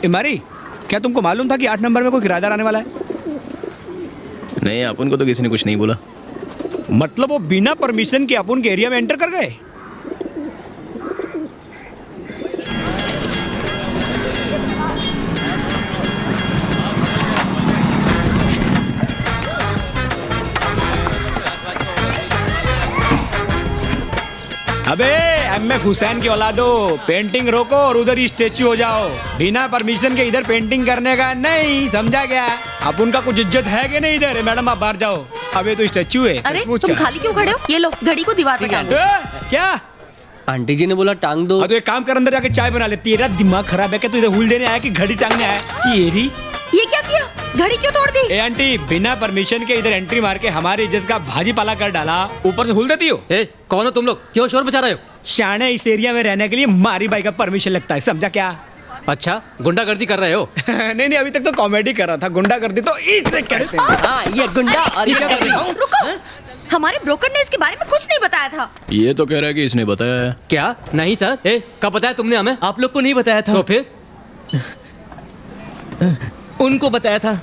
इमारी, क्या तुमको मालूम था कि 8 नंबर में कोई किराएदार आने वाला है? नहीं, अपन को तो किसी ने कुछ नहीं बोला। मतलब वो बिना परमिशन के अपन के एरिया में एंटर कर गए? अबे एमएफ हुसैन की औलादो, पेंटिंग रोको और उधर ही स्टेच्यू हो जाओ। बिना परमिशन के इधर पेंटिंग करने का नहीं, समझा क्या? अब उनका कुछ इज्जत है कि नहीं इधर? मैडम आप बाहर जाओ, अबे तो स्टेच्यू है। अरे तुम खाली क्यों खड़े हो? ये लो घड़ी को दीवार पे टांगो। क्या? आंटी जी ने बोला टांग दो। तो एक काम कर, अंदर जाके चाय बना ले। तेरा दिमाग खराब है क्या? तू इधर हुल देने आया कि घड़ी टांगने आया? तेरी ये क्या किया? घड़ी क्यों तोड़ दी? ए आंटी, बिना परमिशन के इधर एंट्री मार के हमारी इज्जत का भाजी पाला कर डाला, ऊपर से हुल देती हो। ए, कौन हो तुम लोग? क्यों शोर मचा रहे हो? शाने, इस एरिया में रहने के लिए मारी बाई का परमिशन लगता है, समझा क्या? अच्छा, गुंडागर्दी कर रहे हो? नहीं नहीं, अभी तक तो कॉमेडी कर रहा था। गुंडागर्दी तो इसे कहते हैं। हाँ, ये गुंडा। और ये क्या कर रही हो? रुको, हमारे ब्रोकर ने इसके बारे में कुछ नहीं बताया था। ये तो कह रहा है कि इसने बताया है। क्या? नहीं सर। ए, कब बताया तुमने हमें? आप लोग को नहीं बताया था। तो फिर उनको बताया था।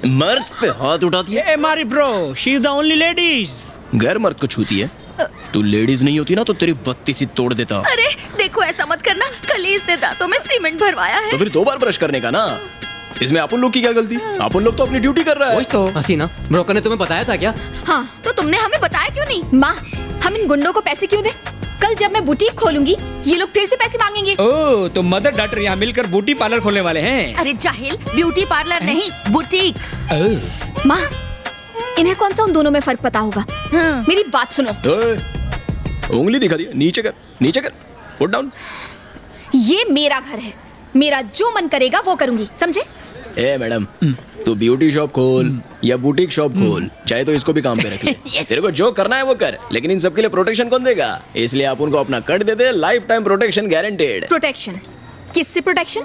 मर्द पे हाथ उठाती है। ए मारी bro, she is the only ladies. गैर मर्द को छूती है। तू लेडीज नहीं होती ना तो तेरी बत्ती सी तोड़ देता। अरे देखो, ऐसा मत करना। कल ही इसने दांतों में सीमेंट भरवाया है। तो फिर 2 बार ब्रश करने का ना। इसमें अपन लोग की क्या गलती? अपन लोग तो अपनी ड्यूटी कर रहा है। तो हसीना, ब्रोकर ने तुम्हें बताया था क्या? हाँ, तो तुमने हमें बताया क्यों नहीं? माँ, हम इन गुंडों को पैसे क्यों दें? कल जब मैं बुटीक खोलूंगी, ये लोग फिर से पैसे मांगेंगे। ओ, तो मदर डॉटर यहाँ मिलकर ब्यूटी पार्लर खोलने वाले हैं? अरे जाहिल, ब्यूटी पार्लर नहीं, बुटीक। माँ, इन्हें कौन सा उन दोनों में फर्क पता होगा? हाँ। मेरी बात सुनो। ओए, उंगली दिखा दिया। नीचे कर, नीचे कर, पुट डाउन। ये मेरा घर है, मेरा जो मन करेगा वो करूंगी, समझे? ए मैडम, तू ब्यूटी शॉप खोल या बुटीक शॉप खोल, चाहे तो इसको भी काम पे रख ले। तेरे को जो करना है वो कर, लेकिन इन सब के लिए प्रोटेक्शन कौन देगा? इसलिए आप उनको अपना कट दे दे। Lifetime protection guaranteed. Protection? किससे प्रोटेक्शन?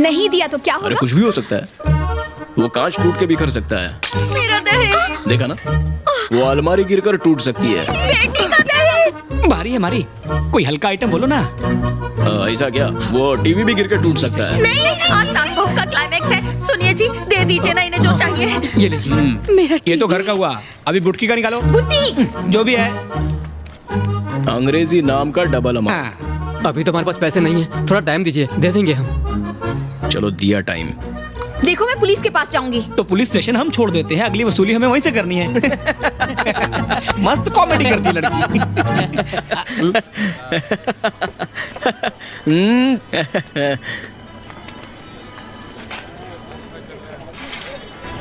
नहीं दिया तो क्या अरे होगा? कुछ भी हो सकता है। वो कांच टूट के बिखर सकता है। मेरा दहेज। देखा ना, वो अलमारी गिरकर टूट सकती है। बेटी का दहेज। भारी है मारी, कोई हल्का आइटम बोलो ना। ऐसा क्या? वो टीवी भी गिरकर टूट सकता है। नहीं नहीं, आज सास बहू का क्लाइमेक्स है। सुनिए जी, दे दीजिए ना इन्हें जो चाहिए। ये लीजिए। मेरा ये तो घर का हुआ, अभी बुटकी का निकालो। बुटीक। जो भी है। अंग्रेजी नाम का डबल अमाउंट। हाँ। अभी तो हमारे पास पैसे नहीं है, थोड़ा टाइम दीजिए, दे देंगे हम। चलो दिया टाइम। देखो, मैं पुलिस के पास जाऊंगी। तो पुलिस स्टेशन हम छोड़ देते हैं, अगली वसूली हमें वहीं से करनी है। मस्त कॉमेडी करती है लड़की।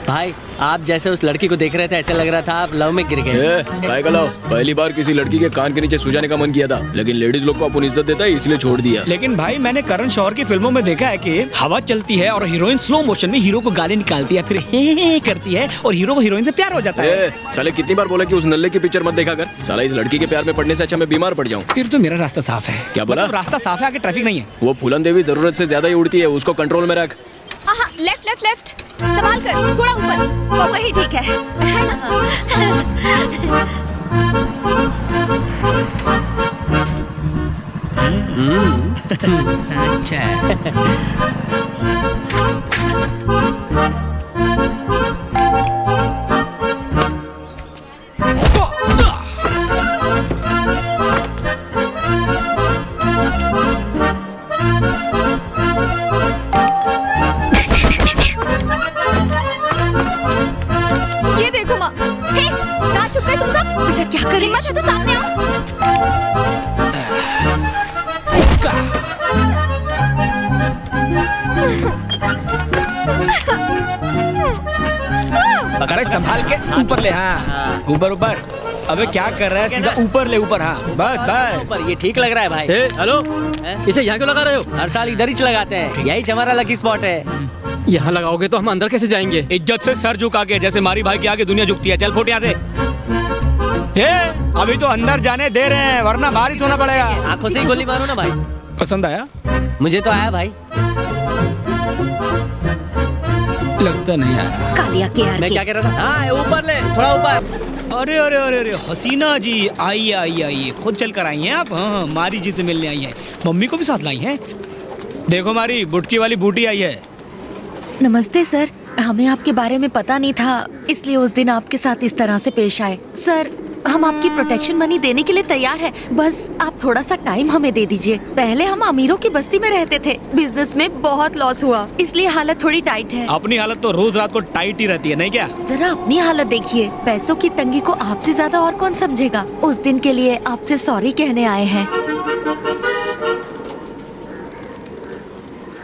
भाई, आप जैसे उस लड़की को देख रहे थे, ऐसा लग रहा था आप लव में गिर गए। साइकिल आओ। पहली बार किसी लड़की के कान के नीचे सू जाने का मन किया था, लेकिन लेडीज लोग को अपन इज्जत देता है इसलिए छोड़ दिया। लेकिन भाई, मैंने करण जौहर की फिल्मों में देखा है कि हवा चलती है और हीरोइन स्लो मोशन में हीरो को गाली निकालती है, फिर हे करती है और हीरो को हीरोइन से प्यार हो जाता है। साले कितनी बार बोला कि उस नल्ले की पिक्चर मत देखा कर। साला इस लड़की के प्यार में पड़ने से अच्छा मैं बीमार पड़ जाऊं। फिर तो मेरा रास्ता साफ है। क्या बोला? मतलब रास्ता साफ है, आगे ट्रैफिक नहीं है। वो फूलन देवी जरूरत से ज्यादा ही उड़ती है, उसको कंट्रोल में रख। हाँ, लेफ्ट लेफ्ट लेफ्ट, संभाल कर, थोड़ा ऊपर। वही ठीक है। अच्छा है ना? अच्छा। ये देखो माँ। हे, कहाँ छुप गए तुम सब? बेटा क्या करें? हिम्मत है तो सामने आओ। अरे संभाल के ऊपर ले। हाँ ऊपर ऊपर। अबे क्या कर रहा है? सीधा ऊपर ले, ऊपर। हाँ बस बस। पर ये ठीक लग रहा है भाई। ए, हेलो, इसे यहाँ क्यों लगा रहे हो? हर साल इधर ही लगाते हैं, यही हमारा लकी स्पॉट है। यहाँ लगाओगे तो हम अंदर कैसे जाएंगे? इज्जत से सर झुका के, जैसे मारी भाई के आगे दुनिया झुकती है। चल फुट यहाँ से। अभी तो अंदर जाने दे रहे हैं, वरना बाहर ही सोना पड़ेगा। आंखों से ही गोली मारो ना भाई। पसंद आया? मुझे तो आया भाई। लगता नहीं आया। कालिया के मैं क्या कह रहा था? हाँ ऊपर ले, थोड़ा ऊपर। अरे अरे अरे अरे हसीना जी, आइए आइए आइए। खुद चल कर आई हैं आप? हाँ मारी जी से मिलने आई हैं। मम्मी को भी साथ लाई हैं। देखो मारी, बुटकी वाली बूटी आई है। नमस्ते सर, हमें आपके बारे में पता नहीं था, इसलिए उस दिन आपके साथ इस तरह से पेश आए। सर हम आपकी प्रोटेक्शन मनी देने के लिए तैयार हैं, बस आप थोड़ा सा टाइम हमें दे दीजिए। पहले हम अमीरों की बस्ती में रहते थे, बिजनेस में बहुत लॉस हुआ, इसलिए हालत थोड़ी टाइट है। अपनी हालत तो रोज रात को टाइट ही रहती है, नहीं क्या? जरा अपनी हालत देखिए, पैसों की तंगी को आपसे ज्यादा और कौन समझेगा। उस दिन के लिए आपसे सॉरी कहने आए हैं।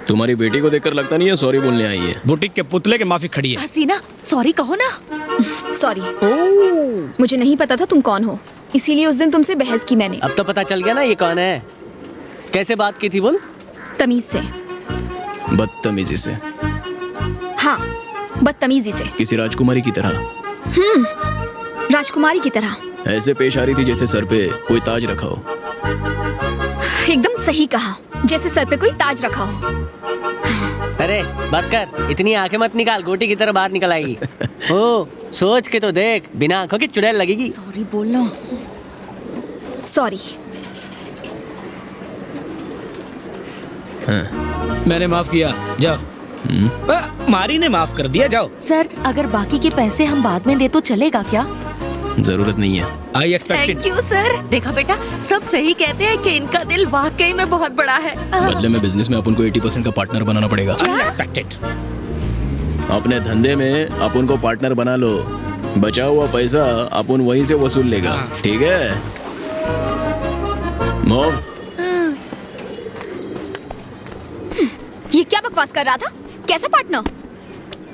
तुम्हारी बेटी को देखकर लगता नहीं है सॉरी बोलने आई है। बुटीक के पुतले के माफी खड़ी है। हसीना सॉरी कहो ना। सॉरी, मुझे नहीं पता था तुम कौन हो, इसीलिए उस दिन तुमसे बहस की मैंने। अब तो पता चल गया ना ये कौन है। कैसे बात की थी बोल? तमीज से। बदतमीजी से। हाँ, बदतमीजी से। किसी राजकुमारी की तरह। राजकुमारी की तरह। ऐसे पेश आ रही थी जैसे सर पे कोई ताज रखा हो। एकदम सही कहा, जैसे सर पे कोई ताज रखा हो। अरे बस कर, इतनी आंखें मत निकाल, गोटी की तरह बाहर निकल आएगी। ओ सोच के तो देख, बिना आंखों की चुड़ैल लगेगी। सॉरी बोलना। सॉरी। मैंने माफ किया, जाओ। मारी ने माफ कर दिया, जाओ। सर अगर बाकी के पैसे हम बाद में दे तो चलेगा क्या? जरूरत नहीं है। I expected. Thank you sir. देखा बेटा, सब सही कहते हैं कि इनका दिल वाकई में बहुत बड़ा है। बदले में बिजनेस में अपन को 80% का पार्टनर बनाना पड़ेगा। एक्सपेक्टेड। अपने धंधे में अपन को पार्टनर बना लो, बचा हुआ पैसा अपन वहीं से वसूल लेगा। ठीक है? मूव। ये क्या बकवास कर रहा था? कैसा पार्टनर?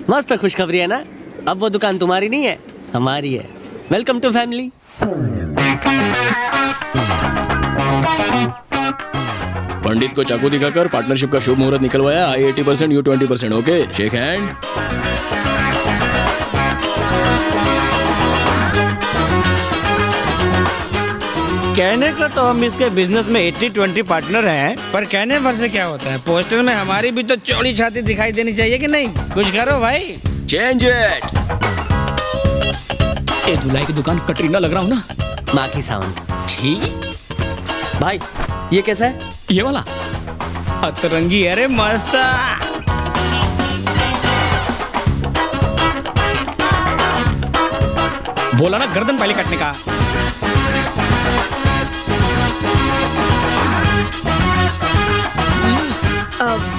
मस्त खुशखबरी है ना, अब वो दुकान तुम्हारी नहीं है, हमारी है। Welcome to family. पंडित को चाकू दिखाकर पार्टनरशिप का शुभ मुहूर्त निकलवाया। आई 80%, यू 20%। Okay, shake hand. कहने का तो हम इसके बिजनेस में 80-20 पार्टनर हैं, पर कहने भर से क्या होता है? पोस्टर में हमारी भी तो चौड़ी छाती दिखाई देनी चाहिए कि नहीं? कुछ करो भाई। Change it. ए धुलाई की दुकान कटरीना लग रहा हूँ ना? माखी साउंड। ठीक। भाई ये कैसा है? ये वाला अतरंगी। अरे मस्त। बोला ना गर्दन पहले काटने का।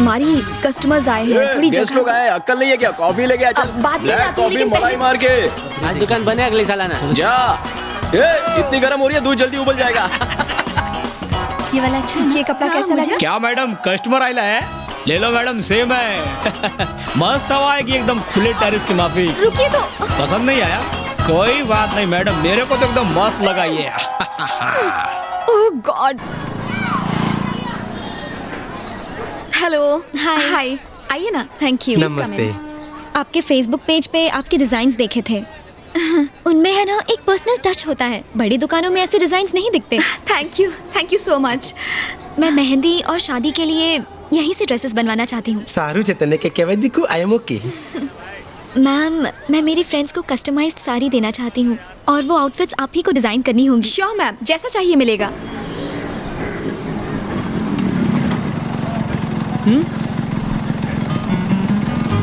मारी कस्टमर्स आए हैं, थोड़ी गेस्ट लोग जगह। आए, अक्कल नहीं है क्या? कॉफी लेके आ। चल बाद में ब्लैक आती हूँ, कॉफी लेकिन मलाई पहले- मार के आज दुकान बने, अगले साल आना। जा। इतनी गर्म हो रही है, दूध जल्दी उबल जाएगा। ये वाला अच्छा, ये कपड़ा कैसा लगा? क्या मैडम, कस्टमर आइला है? ले लो मैडम, सेम है। मस्त हवा है कि एकदम खुले टेरिस की माफी। रुकिए तो। पसंद नहीं आया? कोई बात नहीं मैडम, मेरे को तो एकदम मस्त लगा ये। ओह गॉड। हेलो। हाय। आइए ना। Thank you. नमस्ते। आपके फेसबुक पेज पे आपके डिजाइन्स देखे थे, उनमें है ना एक पर्सनल टच होता है, बड़ी दुकानों में ऐसे डिजाइन्स नहीं दिखते। Thank you so much. मैं मेहंदी और शादी के लिए यहीं से ड्रेसेस बनवाना चाहती हूँ। सारू चेतने के केवदिकु आई एम ओके। मैम मैं मेरी फ्रेंड्स को कस्टमाइज्ड साड़ी देना चाहती हूँ और वो आउटफिट्स आप ही को डिजाइन करनी होंगी। श्योर मैम, जैसा चाहिए मिलेगा।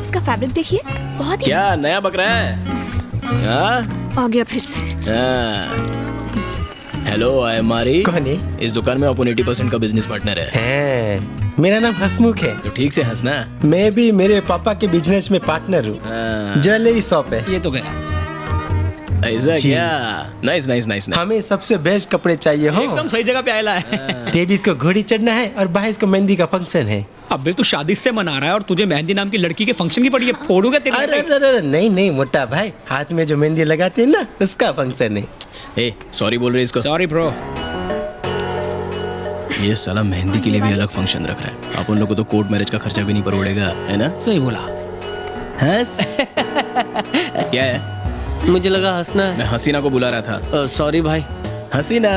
इसका फैब्रिक देखिए, बहुत ही क्या नया बक रहा है? हाँ? आ गया फिर से। हेलो, आई एम मारी। कौन है? इस दुकान में अपन 80% का बिजनेस पार्टनर है। हैं, मेरा नाम हसमुख है। तो ठीक से हंसना। मैं भी मेरे पापा के बिजनेस में पार्टनर हूँ। ज्वेलरी शॉप है। ये तो गया। ऐसा क्या? Nice nice nice nice. हमें सबसे बेस्ट कपड़े चाहिए हो। एकदम सही जगह पे आयला है। 23 को घोड़ी चढ़ना है और 22 को मेहंदी का फंक्शन है। अबे तू शादी से मना रहा है और तुझे मेहंदी नाम की लड़की के फंक्शन की पड़ी है, फोड़ूंगा तेरी। अरे अरे अरे, नहीं नहीं मोटा भाई, हाथ में जो मेहंदी लगाते हैं ना उसका फंक्शन है। ए सॉरी बोल रहे इसको। Sorry bro. ये साला मेहंदी के लिए भी अलग फंक्शन रख रहा है। आप उन लोगों को तो कोर्ट मैरिज का खर्चा भी नहीं पड़ेगा, है ना? सही बोला। हंस। क्या है? मुझे लगा हंसना मैं हसीना को बुला रहा था। है। सॉरी भाई। हसीना,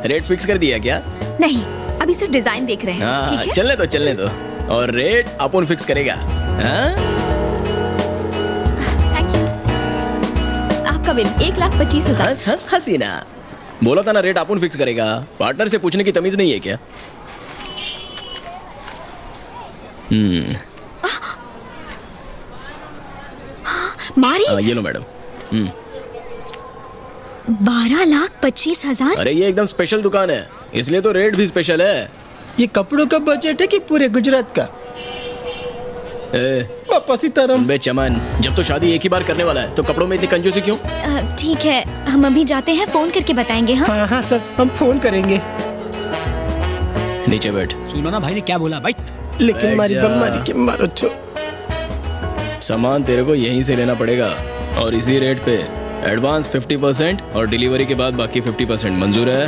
रेट फिक्स कर दिया क्या? नहीं, अभी सिर्फ डिजाइन देख रहे हैं। हाँ ठीक है। चलने दो। और रेट अपन फिक्स करेगा। हाँ? Thank you. आपका बिल 1,25,000। हंस हंस हसीना, बोला था ना रेट अपन फिक्स करेगा। पार्टनर से पूछने की तमीज नहीं है क्या? मारी। ये लो मैडम। 12,25,000। अरे ये एकदम स्पेशल दुकान है, इसलिए तो रेट भी स्पेशल है। ये कपड़ों का बजट है कि पूरे गुजरात का? पापा सीताराम। सुन बे चमन, जब तो शादी एक ही बार करने वाला है तो कपड़ों में इतनी कंजूसी क्यों? ठीक है, हम अभी जाते हैं, फोन करके बताएंगे। हाँ हाँ हाँ सर, हम फोन करेंगे। नीचे बैठ। सुनो ना भाई ने क्या बोला भाई। लेकिन बैठ मारी जा। बम्मारी के मारो छो। सामान तेरे को यहीं से लेना पड़ेगा और इसी रेट पे। एडवांस 50% और डिलीवरी के बाद बाकी 50%। मंजूर है?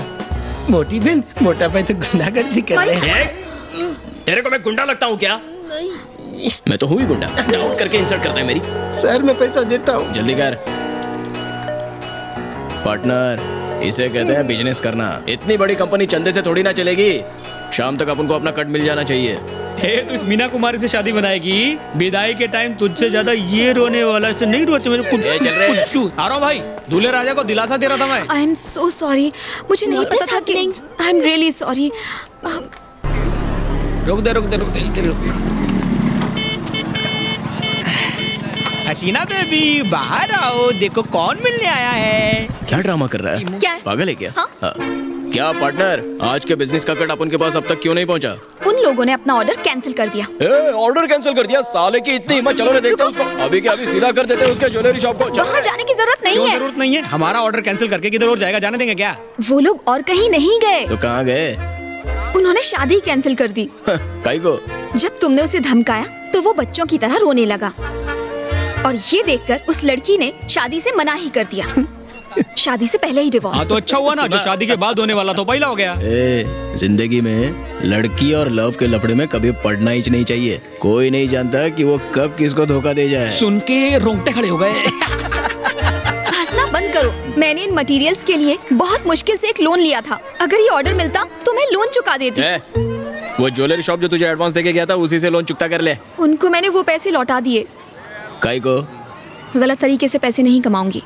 मोटी बहन, मोटा भाई तो गुंडागर्दी कर रहे हैं। तेरे को मैं गुंडा लगता हूँ क्या? मैं तो हूँ ही गुंडा। डाउट करके इंसल्ट करता है मेरी। सर मैं पैसा देता हूँ। जल्दी कर। पार्टनर, इसे कहते हैं बिजनेस करना। इतनी बड़ी कंपनी चंदे से थोड़ी ना चलेगी। शाम तक अपन को अपना कट मिल जाना चाहिए। हे तू इस मीना कुमारी से शादी बनाएगी, विदाई के टाइम तुझसे ज्यादा ये रोने वाला से नहीं रोते। मेरे कुछ चल रहे हैं। आ रहा हूं भाई, दूल्हे राजा को दिलासा दे रहा था मैं। आई एम सो सॉरी, मुझे नहीं What पता is था कि happening? I am really sorry. रुक दे इधर रुक। हसीना बेबी बाहर आओ, देखो कौन मिलने आया है। क्या ड्रामा कर रहा है? क्या है? पागल है क्या? हाँ? क्या पार्टनर, आज के बिजनेस का कट अपन के पास अब तक क्यों नहीं पहुंचा? उन लोगों ने अपना ऑर्डर कैंसिल कर दिया। ऑर्डर कैंसिल कर दिया? साले की इतनी हिम्मत। चलो रे देखते हैं उसको। अभी के अभी सीधा कर देते हैं उसके ज्वेलरी शॉप को। वहाँ जाने की जरूरत नहीं क्यों है। जरूरत नहीं है? हमारा ऑर्डर कैंसिल करके किधर और जाएगा? जाने देंगे क्या? वो लोग और कहीं नहीं गए, तो कहाँ गए? उन्होंने शादी कैंसिल कर दी। काई को? जब तुमने उसे धमकाया तो वो बच्चों की तरह रोने लगा और ये देखकर उस लड़की ने शादी से मना ही कर दिया। शादी से पहले ही हाँ डिवोर्स। तो अच्छा हुआ ना, जो शादी के बाद होने वाला तो पहला हो गया। जिंदगी में लड़की और लव के लफड़े में कभी पड़ना ही नहीं चाहिए। कोई नहीं जानता कि वो कब किसको धोखा दे जाए। सुन के रोंगटे खड़े हो गए। हंसना बंद करो। मैंने इन मटेरियल्स के लिए बहुत मुश्किल से एक लोन लिया था। अगर ये ऑर्डर मिलता तो मैं लोन चुका देती। वो ज्वेलरी शॉप जो तुझे एडवांस देके गया था उसी से लोन चुकता कर ले। उनको मैंने वो पैसे लौटा दिए। काई को? गलत तरीके से पैसे नहीं कमाऊंगी।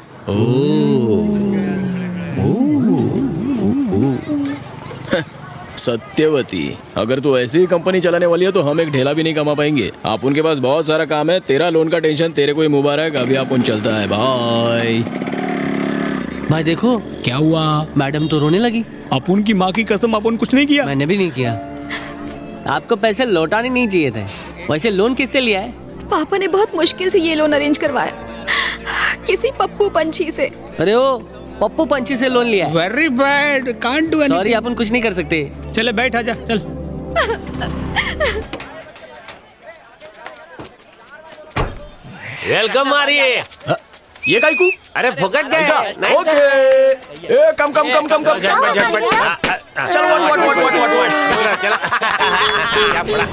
सत्यवती, अगर तू ऐसी ही कंपनी चलाने वाली है तो हम एक ढेला भी नहीं कमा पाएंगे। आप उनके पास बहुत सारा काम है। तेरा लोन का टेंशन तेरे को ही मुबारक। अभी आप उन चलता है। बाय। भाई देखो क्या हुआ? मैडम तो रोने लगी। अपन की माँ की कसम, अपन कुछ नहीं किया। मैंने भी नहीं किया। आपको पैसे लौटाने नहीं चाहिए थे। वैसे लोन किससे लिया है? पापा ने बहुत मुश्किल से ये लोन अरेंज करवाया, किसी पप्पू पंछी से। अरे ओ पप्पू पंछी से लोन लिया है। Very bad, can't do sorry, अपन कुछ नहीं कर सकते। चले बैठ, आजा चल। वेलकम मारिए। ये काई को? अरे फुकट गए। ओके। ए कम चल वट चला। क्या पड़ा?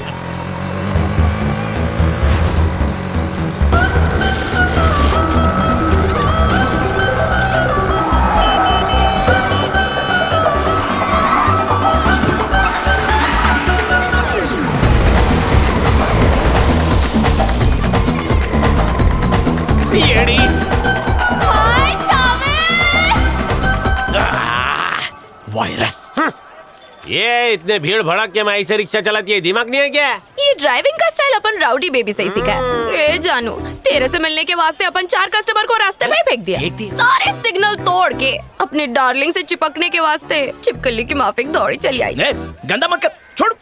येड़ी। वायरस। ये इतने भीड़ भड़क के माई से रिक्शा चलाती है, दिमाग नहीं है क्या? ये ड्राइविंग का स्टाइल अपन राउडी बेबी से ही सीखा है। ए जानू, तेरे से मिलने के वास्ते अपन 4 कस्टमर को रास्ते में ही फेंक दिया। सारे सिग्नल तोड़ के अपने डार्लिंग से चिपकने के वास्ते चिपकली की माफिक दौड़ी चली आई। गंदा मत कर, छोड़।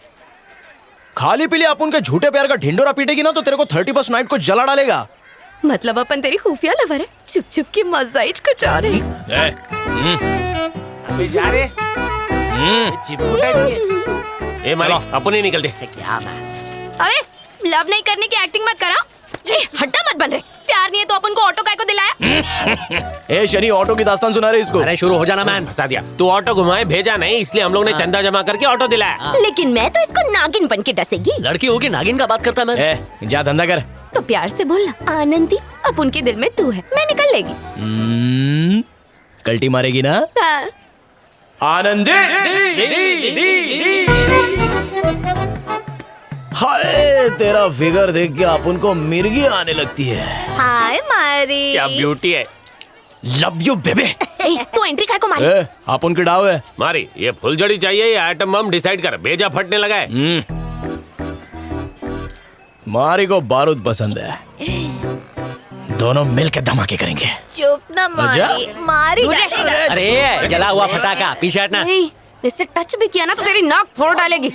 खाली पीली आप उनके झूठे प्यार का ढिंडोरा पीटेगी ना तो तेरे को 31st नाइट को जला डालेगा। मतलब अपन तेरी खुफिया लवर है, छुप छुप के मजाइज कुछ और है। अबे जा रे चिपकुटा नहीं ए मारी अपन ही निकलते क्या बात। अबे लव नहीं करने की एक्टिंग मत करा। हड्डा मत बन रहे। प्यार नहीं है तो अपन को ऑटो काय को दिलाया। ए शनि ऑटो की दास्तान सुना रहे इसको। अरे शुरू हो जाना मैन। फंसा दिया। तू ऑटो घुमाए भेजा नहीं, इसलिए हम लोग ने चंदा जमा करके ऑटो दिलाया। लेकिन मैं तो इसको नागिन बन के डसेगी। लड़की होगी नागिन का बात करता मैं। ए जा धंधा कर। तो प्यार से बोलना, आनंदी अब उनके दिल में तू है, मैं निकल लेगी। कल्टी मारेगी ना? हाँ। आनंदी हाय तेरा फिगर देख के अपन को मिर्गी आने लगती है। हाय मारी। क्या ब्यूटी है। लव यू बेबे। तू एंट्री काय को मारी? ए अपन की डाव है। मारी ये फुलझड़ी चाहिए या आइटम बम डिसाइड कर, भेजा फटने लगा है। मारी को बारूद पसंद है, दोनों मिलकर धमाके करेंगे। चुप ना मारी, मारी डालेगा। अरे जला हुआ फटाका पीछे हटना। इससे टच भी किया ना तो तेरी नाक फोड़ डालेगी।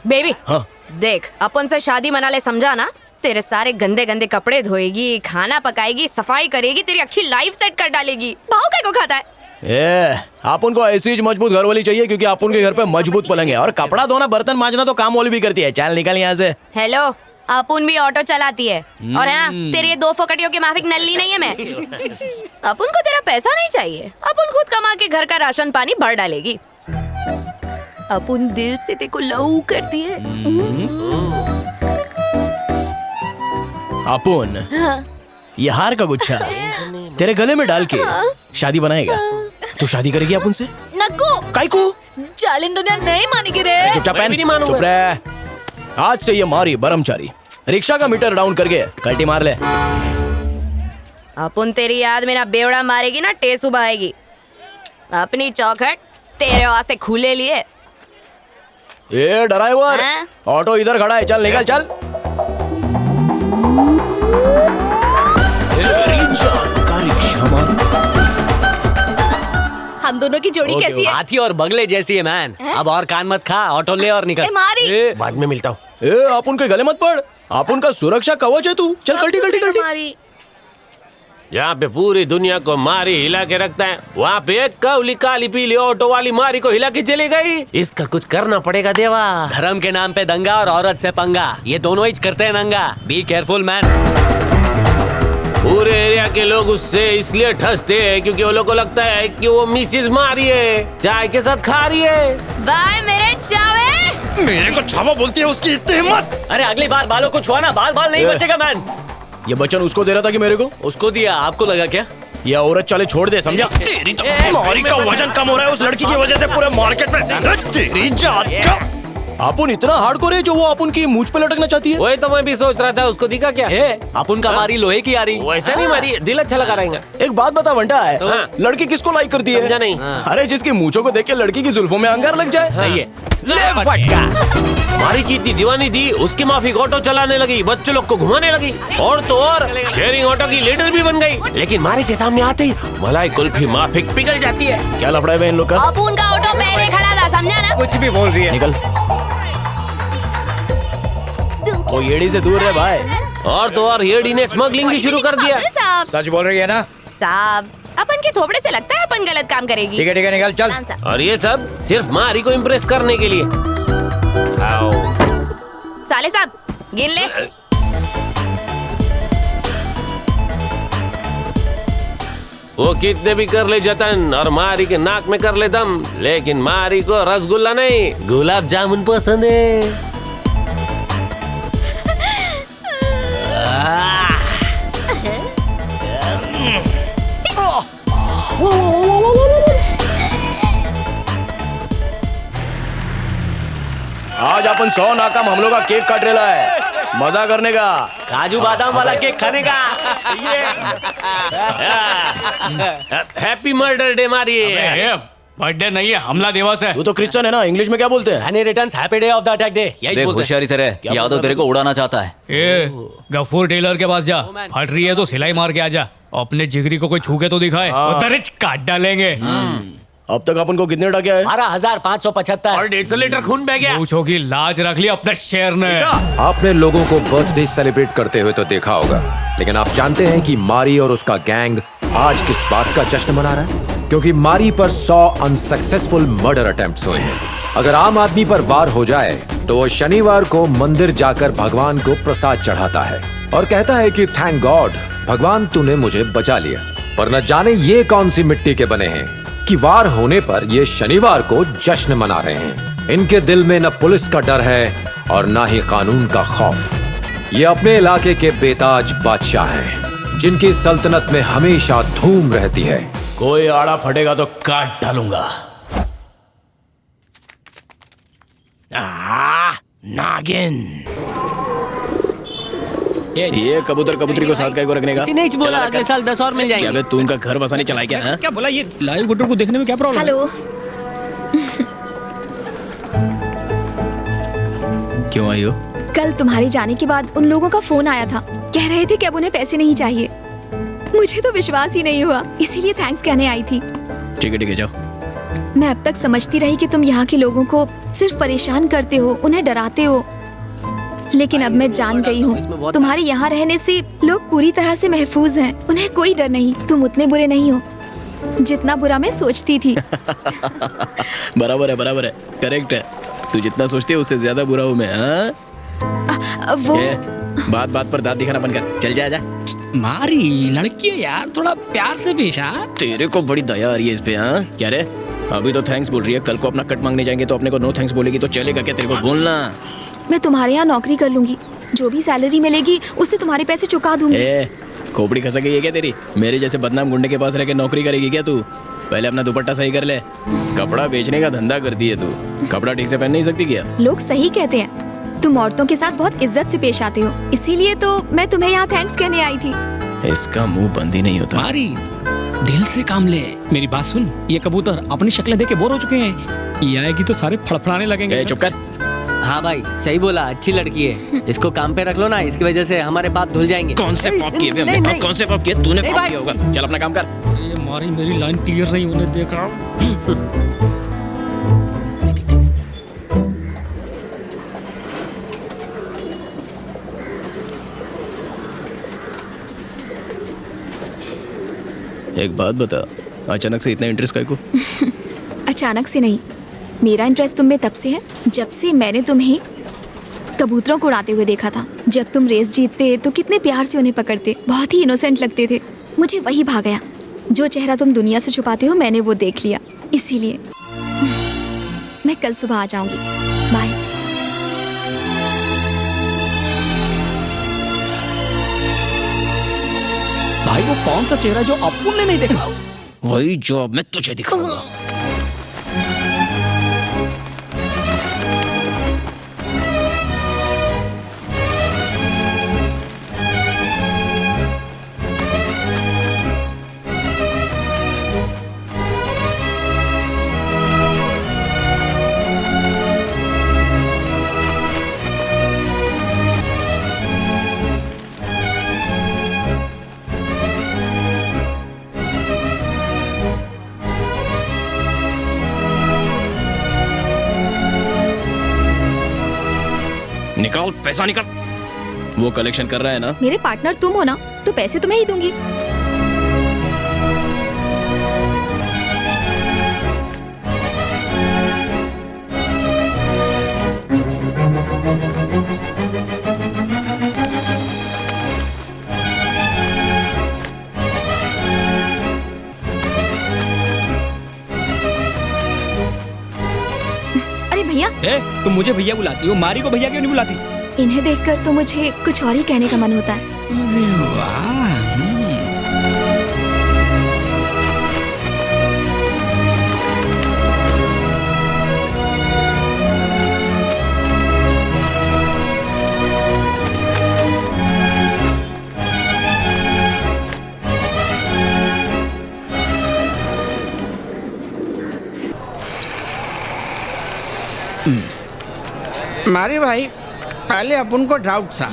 बेबी हाँ। देख अपन से शादी मना ले, समझा ना? तेरे सारे गंदे गंदे कपड़े धोएगी, खाना पकाएगी, सफाई करेगी, तेरी अच्छी लाइफ सेट कर डालेगी। भाव काय को खाता है? ए अपन को ऐसी मजबूत घर वाली चाहिए, क्योंकि अपन के घर पे मजबूत पलंग है और कपड़ा धोना बर्तन मांजना तो काम वाली भी करती है। चल निकल यहाँ से। हेलो, अपुन भी ऑटो चलाती है और हाँ तेरी ये 2 फोकटियों के माफिक नल्ली नहीं है मैं। अपुन को तेरा पैसा नहीं चाहिए, अपुन खुद कमा के घर का राशन पानी भर डालेगी। अपुन दिल से तेको लव करती है। अपुन हाँ। ये हार का गुच्छा तेरे गले में डाल के शादी बनाएगा। तू शादी करेगी अपुन से? नक्कू काई को? जालिम दुनिया नहीं मानेगी रे। चुपचाप मैं भी नहीं मानूंगा। चुप रह। आज से ये मारी ब्रह्मचारी रिक्शा का मीटर डाउन करके कल्टी मार ले। अपुन तेरी याद में ना बेवड़ा मारेगी ना टेसू बहाएगी। अपनी चौखट तेरे वास्ते खुले लिए। ए ड्राइवर, हाँ? ऑटो इधर खड़ा है, चल निकल चल। हम दोनों की जोड़ी कैसी है? हाथी और बगले जैसी है मैन। अब और कान मत खा, ऑटो ले और निकल। मारी। बाद में मिलता हूँ। ए अपन के गले मत पड़, अपन का सुरक्षा कवच है तू। चल कल्टी कल्टी कल्टी। मारी। यहाँ पे पूरी दुनिया को मारी हिला के रखता है, वहाँ पे एक कवली काली पीली ऑटो वाली मारी को हिला के चली गई। इसका कुछ करना पड़ेगा देवा। धर्म के नाम पे दंगा और औरत से पंगा, ये दोनों ही करते हैं नंगा। Be careful man. पूरे एरिया के लोग उससे इसलिए ठसते हैं क्योंकि वो लोग को लगता है कि वो मिसिस मारी है, चाय के साथ खा रही है। बाय मेरे चावे। मेरे को छावा बोलती है, उसकी इतनी हिम्मत। अरे अगली बार बालों को छुआना, बाल बाल नहीं बचेगा मैन। ये बच्चन उसको दे रहा था कि मेरे को? उसको दिया, आपको लगा क्या? ये औरत चाले छोड़ दे, समझा? तेरी तो मारी का वजन कम हो रहा है उस लड़की की वजह से पूरे मार्केट में। तेरी जात का अपन इतना हार्डकोर है जो वो अपन की मूंछ पे लटकना चाहती है। वही तो मैं भी सोच रहा था, उसको दिखा क्या? अपन का मारी लोहे की आ रही। वैसा नहीं मारी, दिल अच्छा लगा रहेगा। एक बात बता बंटा है, हाँ। लड़की किसको लाइक करती है? समझा नहीं। अरे जिसकी मूंछों को देख के लड़की की जुल्फों में अंगार लग जाए। सही है। ले फटका। मारी की इतनी दीवानी थी, उसकी माफिक ऑटो चलाने लगी, बच्चों लोग को घुमाने लगी, और तो और शेयरिंग ऑटो की लीडर भी बन गई। लेकिन मारी के सामने आते ही मलाई कुल्फी माफिक पिघल जाती है। क्या लफड़ा है इन लोग का? अपुन का ऑटो पहले खड़ा था, समझा ना? कुछ भी बोल रही है। निकल। वो येड़ी से दूर है भाई। और तो और येडी ने स्मगलिंग भी शुरू कर दिया। सच बोल रही है ना? साहब अपन के थोपड़े से लगता है अपन गलत काम करेगी। ठीक है निकल चल। और ये सब सिर्फ मारी को इम्प्रेस करने के लिए। आओ। साले साहब गिन ले। वो कितने भी कर ले जतन और मारी के नाक में कर ले दम, लेकिन मारी को रसगुल्ला नहीं गुलाब जामुन पसंद है। आज अपन 100 नाकाम हमलों का केक काट रेला है, मजा करने का। काजू बादाम वाला केक खाने का। हैप्पी मर्डर डे मारी। बर्थडे नहीं है, हमला दिवस है। तू तो क्रिश्चियन है ना, इंग्लिश में क्या बोलते हैं? Any returns happy day of the attack day, यही बोलते हैं। होशियारी से रह, यादव तेरे को उड़ाना चाहता है। गफूर टेलर के पास जा, फट रही है तो सिलाई मार के आ जा। अपने जिगरी को कोई छू के तो दिखाए, काट डालेंगे। अब तक अपन को कितने टके है? 12,575। और 150 लीटर खून बह गया। पूछो की लाज रख ली अपने शेर ने। आपने लोगों को बर्थडे सेलिब्रेट करते हुए तो देखा होगा, लेकिन आप जानते हैं कि मारी और उसका गैंग आज किस बात का जश्न मना रहा है? क्योंकि मारी पर 100 अनसक्सेसफुल मर्डर अटेम्प्ट्स हुए हैं। अगर आम आदमी पर वार हो जाए तो वो शनिवार को मंदिर जाकर भगवान को प्रसाद चढ़ाता है और कहता है कि थैंक गॉड भगवान तूने मुझे बचा लिया। पर न जाने ये कौन सी मिट्टी के बने हैं कि वार होने पर ये शनिवार को जश्न मना रहे हैं। इनके दिल में न पुलिस का डर है और न ही कानून का खौफ। ये अपने इलाके के बेताज बादशाह हैं, जिनकी सल्तनत में हमेशा धूम रहती है। कोई आड़ा फटेगा तो काट डालूंगा। नागिन। ये कबूतर कबूतरी को साथ को रखने का किसी ने ही बोला अगले साल 10 और मिल क्या जाएंगे। बे, तू उनका घर बसाने चला है क्या? हाँ? क्या बोला ये लाइव गुटर को देखने में क्या प्रॉब्लम? हेलो। क्यों आई हो? कल तुम्हारे जाने के बाद उन लोगों का फोन आया था, कह रहे थे कि अब उन्हें पैसे नहीं चाहिए। मुझे तो विश्वास ही नहीं हुआ, इसीलिए थैंक्स कहने आई थी। ठीक है जाओ। मैं अब तक समझती रही कि तुम यहाँ के लोगों को सिर्फ परेशान करते हो, उन्हें डराते हो, लेकिन अब मैं जान गई हूँ तुम्हारे यहाँ रहने से लोग पूरी तरह से महफूज हैं। उन्हें कोई डर नहीं। तुम उतने बुरे नहीं हो जितना बुरा मैं सोचती थी। बराबर है, करेक्ट है। तू जितना सोचती है उससे ज्यादा बुरा हूँ मैं। हाँ? वो बात पर दांत दिखाना बंद कर। चल जा। मारी लड़की है यार, थोड़ा प्यार से पेश आ। तेरे को बड़ी दया आ रही है इस पे। हाँ क्या रे, अभी तो थैंक्स बोल रही है, कल को अपना कट मांगने जाएंगे तो अपने को नो थैंक्स बोलेगी तो चलेगा क्या? तेरे को बोलना। मैं तुम्हारे यहाँ नौकरी कर लूंगी, जो भी सैलरी मिलेगी उससे तुम्हारे पैसे चुका दूंगी। खोपड़ी खसा गई है क्या तेरी? मेरे जैसे बदनाम गुंडे के पास रह के नौकरी करेगी क्या तू? पहले अपना दुपट्टा सही कर ले। कपड़ा बेचने का धंधा करती है तू, कपड़ा ठीक से पहन नहीं सकती क्या? लोग सही कहते हैं, तुम औरतों के साथ बहुत इज्जत से पेश आते हो, इसीलिए तो मैं तुम्हें यहाँ थैंक्स कहने आई थी। इसका मुंह बंद ही नहीं होता। मारी दिल से काम ले। मेरी बात सुन, ये कबूतर अपनी शक्लें देख के बोर हो चुके हैं, ये आएगी तो सारे फड़फड़ाने लगेंगे। चुप कर। हाँ भाई सही बोला, अच्छी लड़की है, इसको काम पे रख लो ना, इसकी वजह से हमारे पाप धुल जाएंगे। कौन से पाप किए थे हमने? कौन से पाप किए? तूने पाप किया होगा। चल अपना काम कर। ये मारी मेरी लाइन क्लियर नहीं होने देखा। एक बात बता, अचानक से इतना इंटरेस्ट काहे को? अचानक से नहीं, मेरा इंटरेस्ट तुम में तब से है जब से मैंने तुम्हें कबूतरों को उड़ाते हुए देखा था। जब तुम रेस जीतते तो कितने प्यार से उन्हें पकड़ते, बहुत ही इनोसेंट लगते थे। मुझे वही भा गया। जो चेहरा तुम दुनिया से छुपाते हो मैंने वो देख लिया, इसीलिए मैं कल सुबह आ जाऊंगी। बाय। भाई वो कौन सा चेहरा जो अपुन ने नहीं देखा? वही जो अब मैं तुझे दिखाऊंगा। निकाल पैसा निकाल। वो कलेक्शन कर रहा है ना? मेरे पार्टनर तुम हो ना, तो पैसे तुम्हें ही दूंगी। अरे भैया, तुम मुझे भैया बुलाती हो, मारी को भैया क्यों नहीं बुलाती? इन्हें देखकर तो मुझे कुछ और ही कहने का मन होता है। अरे वाह। मारी भाई, पहले अपन को डाउट था,